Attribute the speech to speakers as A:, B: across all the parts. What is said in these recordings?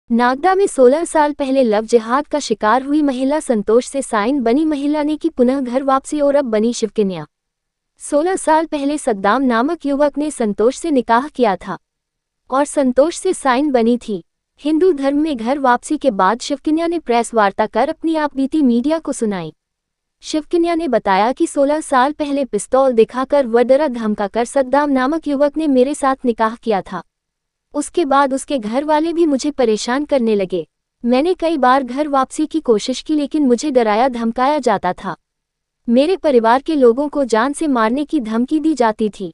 A: नागदा में 16 साल पहले लव जिहाद का शिकार हुई महिला संतोष से साइन बनी महिला ने की पुनः घर वापसी और अब बनी शिवकन्या। 16 साल पहले सद्दाम नामक युवक ने संतोष से निकाह किया था और संतोष से साइन बनी थी। हिंदू धर्म में घर वापसी के बाद शिवकन्या ने प्रेस वार्ता कर अपनी आप बीती मीडिया को सुनाई। शिवकन्या ने बताया कि 16 साल पहले पिस्तौल दिखाकर व डरा धमकाकर सद्दाम नामक युवक ने मेरे साथ निकाह किया था। उसके बाद उसके घर वाले भी मुझे परेशान करने लगे। मैंने कई बार घर वापसी की कोशिश की लेकिन मुझे डराया धमकाया जाता था। मेरे परिवार के लोगों को जान से मारने की धमकी दी जाती थी,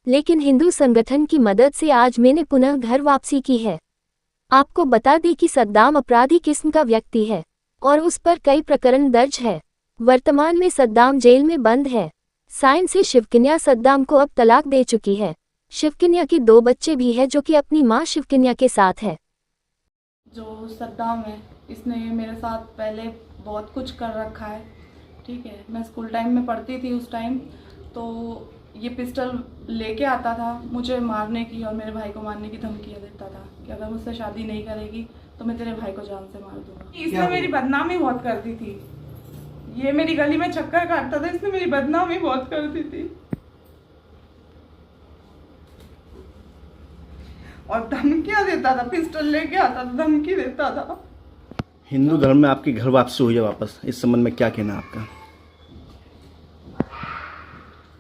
A: लेकिन हिंदू संगठन की मदद से आज मैंने पुनः घर वापसी की है। आपको बता दें कि सद्दाम अपराधी किस्म का व्यक्ति है और उस पर कई प्रकरण दर्ज है। वर्तमान में सद्दाम जेल में बंद है। साइन से शिवकन्या सद्दाम को अब तलाक दे चुकी है। शिवकन्या के 2 बच्चे भी हैं जो कि अपनी मां शिवकन्या के साथ है।
B: जो सद्दाम है इसने मेरे साथ पहले बहुत कुछ कर रखा है। ठीक है, मैं स्कूल टाइम में पढ़ती थी उस टाइम, तो ये पिस्टल लेके आता था मुझे मारने की और मेरे भाई को मारने की धमकियाँ देता था कि अगर मुझसे शादी नहीं करेगी तो मैं तेरे भाई को जान से मार दूंगा। इसने मेरी बदनामी बहुत कर दी थी। ये मेरी गली में चक्कर काटता था, इसने मेरी बदनामी बहुत कर दी थी और धमकियां देता था। पिस्टल लेके आता था, धमकी देता था।
C: हिंदू धर्म में आपकी घर वापसी हुई है वापस, इस संबंध में क्या कहना है आपका?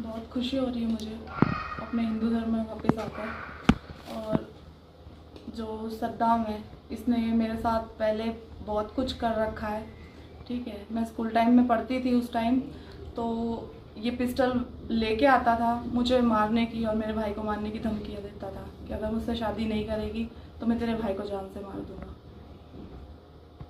B: बहुत खुशी हो रही है मुझे अपने हिंदू धर्म में वापस आकर। और जो सद्दाम है इसने मेरे साथ पहले बहुत कुछ कर रखा है। ठीक है, मैं स्कूल टाइम में पढ़ती थी उस टाइम, तो ये पिस्टल लेके आता था मुझे मारने की और मेरे भाई को मारने की धमकियाँ देता था कि अगर मुझसे शादी नहीं करेगी तो मैं तेरे भाई को जान से मार दूंगा।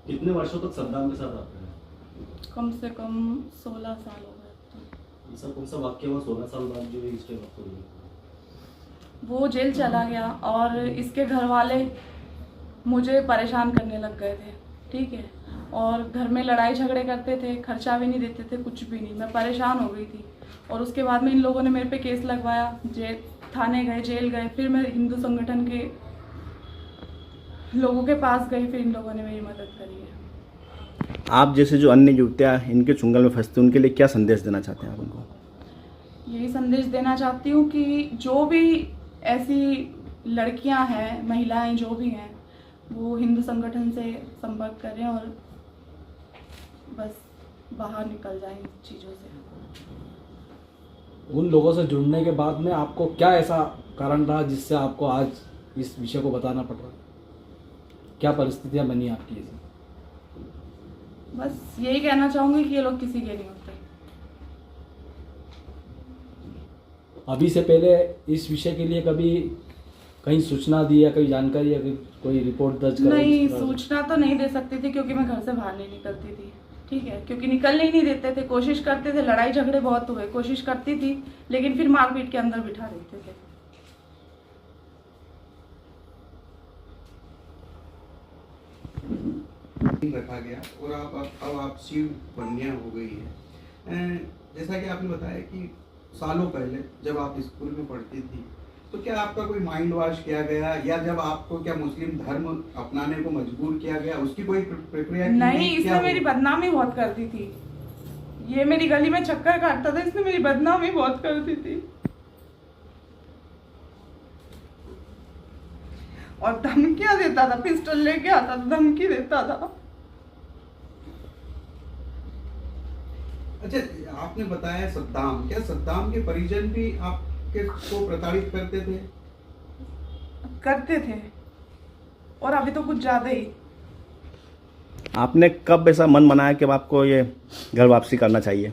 D: कितने वर्षों तक सद्दाम के साथ आप रहे?
B: कम से कम 16 साल हो गए।
D: ऐसा कौन सा वाक्य हुआ 16 साल बाद जो इस पे वक्त हुई?
B: वो जेल चला गया और इसके घर वाले मुझे परेशान करने लग गए थे। ठीक है, और घर में लड़ाई झगड़े करते थे, खर्चा भी नहीं देते थे, कुछ भी नहीं। मैं परेशान हो गई थी और उसके बाद में इन लोगों ने मेरे पे केस लगवाया, थाने गए, जेल गए। फिर मैं हिंदू संगठन के लोगों के पास गई, फिर इन लोगों ने मेरी मदद करी है।
C: आप जैसे जो अन्य युवतियाँ इनके चुंगल में फंसते हैं उनके लिए क्या संदेश देना चाहते हैं आप उनको?
B: यही संदेश देना चाहती हूँ कि जो भी ऐसी लड़कियाँ हैं, महिलाएं जो भी हैं, वो हिंदू संगठन से संपर्क करें और बस बाहर निकल जाएं इन चीज़ों से।
E: उन लोगों से जुड़ने के बाद में आपको क्या ऐसा कारण रहा जिससे आपको आज इस विषय को बताना पड़ रहा है? क्या परिस्थितियां बनी आपकी ऐसी?
B: बस यही कहना चाहूँगी कि ये लोग किसी के नहीं होते।
E: अभी से पहले इस विषय के लिए कभी कहीं सूचना दी या कोई जानकारी या कोई रिपोर्ट दर्ज करा?
B: नहीं, सूचना तो नहीं दे सकती थी क्योंकि मैं घर से बाहर नहीं निकलती थी। ठीक है, क्योंकि निकलने ही नहीं देते थे। कोशिश करते थे, लड़ाई झगड़े बहुत हुए, कोशिश करती थी लेकिन फिर मारपीट के अंदर बिठा देते थे।
F: रखा गया और अब आप शिव कन्या हो गई है। जैसा कि आपने बताया कि सालों पहले जब आप स्कूल में पढ़ती थी तो क्या आपका कोई माइंड वॉश किया गया या जब आपको क्या मुस्लिम धर्म अपनाने को मजबूर किया गया, उसकी कोई प्रक्रिया?
B: नहीं, इसने मेरी बदनामी बहुत कर दी थी। ये मेरी गली में चक्कर काटता था, इसने मेरी बदनामी बहुत कर दी थी और धमकियां देता था। पिस्टल लेके आता था, धमकी देता था।
F: अच्छा, आपने बताया सद्दाम, क्या सद्दाम के परिजन भी आपके को प्रताड़ित करते थे?
B: करते थे और अभी तो कुछ ज्यादा ही।
C: आपने कब ऐसा मन बनाया कि अब आपको ये घर वापसी करना चाहिए?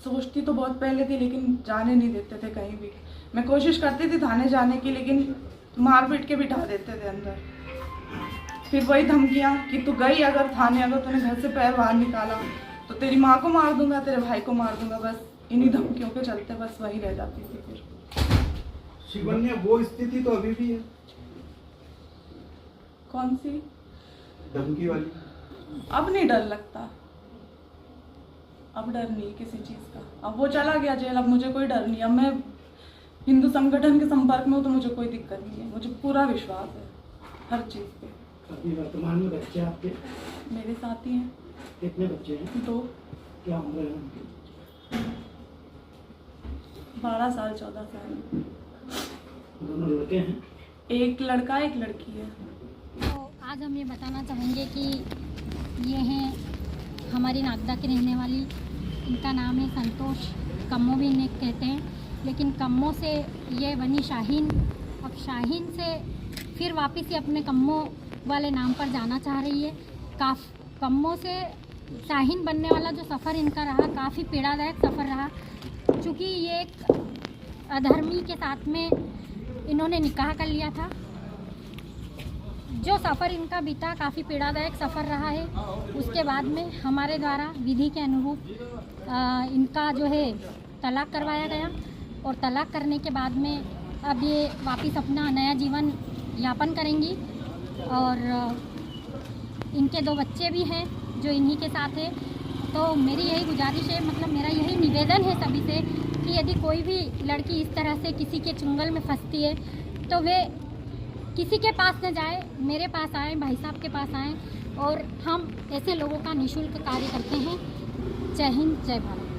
B: सोचती तो बहुत पहले थी लेकिन जाने नहीं देते थे कहीं भी। मैं कोशिश करती थी थाने जाने की लेकिन मार पीट के बिठा देते थे अंदर। फिर वही धमकियाँ कि तू गई अगर थाने, अगर तूने घर से पैर बाहर निकाला तो तेरी माँ को मार दूंगा, तेरे भाई को मार दूंगा। बस इन्हीं धमकियों के चलते बस वही रह जाती थी। फिर
F: शिवन्या, वो स्थिति तो अभी भी है?
B: कौन सी?
F: धमकी वाली?
B: अब नहीं डर लगता, अब डर नहीं किसी चीज़ का। अब वो चला गया जेल, अब मुझे कोई डर नहीं। अब मैं हिंदू संगठन के संपर्क में हूँ तो मुझे कोई दिक्कत नहीं है। मुझे पूरा विश्वास है हर चीज़ पे।
G: अभी वर्तमान में बच्चे आपके
B: मेरे साथ ही हैं
G: कितने बच्चे हैं?
B: 2,
G: क्या उम्र है उनकी?
B: 12 साल 14 साल,
G: दोनों लड़के हैं?
B: एक लड़का एक लड़की है।
H: तो आज हम ये बताना चाहेंगे कि ये हैं हमारी नागदा की रहने वाली, इनका नाम है संतोष, कम्मो भी इन्हें कहते हैं, लेकिन कम्मो से ये बनी शाहीन। अब शाहीन से फिर वापस ये अपने कम्मो वाले नाम पर जाना चाह रही है। कम्मो से शाहीन बनने वाला जो सफ़र इनका रहा काफ़ी पीड़ादायक सफ़र रहा, क्योंकि ये एक अधर्मी के साथ में इन्होंने निकाह कर लिया था। जो सफ़र इनका बीता काफ़ी पीड़ादायक सफ़र रहा है। उसके बाद में हमारे द्वारा विधि के अनुरूप इनका जो है तलाक करवाया गया, और तलाक करने के बाद में अब ये वापस अपना नया जीवन यापन करेंगी। और इनके 2 बच्चे भी हैं जो इन्हीं के साथ है। तो मेरी यही गुजारिश है, मतलब मेरा यही निवेदन है सभी से कि यदि कोई भी लड़की इस तरह से किसी के चुंगल में फंसती है तो वे किसी के पास न जाए, मेरे पास आए, भाई साहब के पास आएँ, और हम ऐसे लोगों का निःशुल्क कार्य करते हैं। जय हिंद, जय भारत।